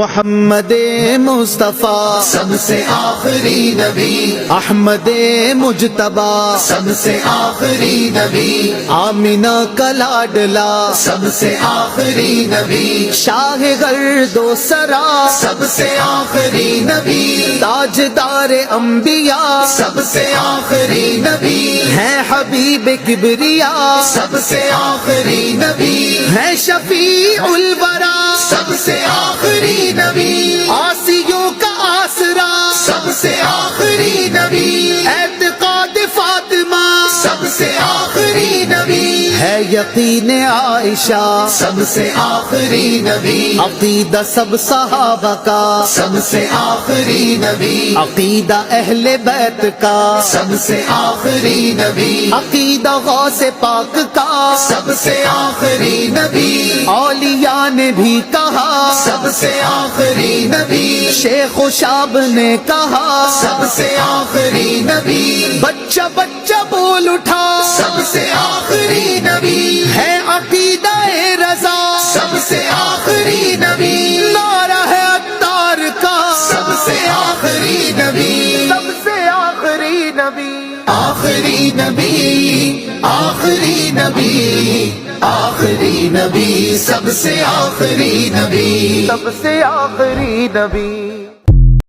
محمد مصطفیٰ سب سے آخری نبی، احمد مجتبیٰ سب سے آخری نبی، آمینہ کا لاڈلا سب سے آخری نبی، شاہ گرد و سرا سب سے آخری نبی، تاجدار انبیاء سب سے آخری نبی، ہے حبیب کبریا سب سے آخری نبی، ہے شفیع الورا سب سے آخری نبی، آسیوں کا آسرا سب سے آخری نبی، اعتقاد فاطمہ سب سے آخری نبی، ہے یقین عائشہ سب سے آخری نبی، عقیدہ سب صحابہ کا سب سے آخری نبی، عقیدہ اہل بیت کا سب سے آخری نبی، عقیدہ غوث پاک کا سب سے آخری نبی، اولیاء نے بھی کہا سب سے آخری نبی، شیخ و شاب نے کہا سب سے آخری نبی، بچہ بچہ بول اٹھا سب سے آخری نبی، ہے عقیدہ رضا سب سے آخری نبی، نعرہ ہے عطار کا سب سے آخری نبی، سب سے آخری نبی آخری نبی، آخری نبی، آخری نبی، سب سے آخری نبی، سب سے آخری نبی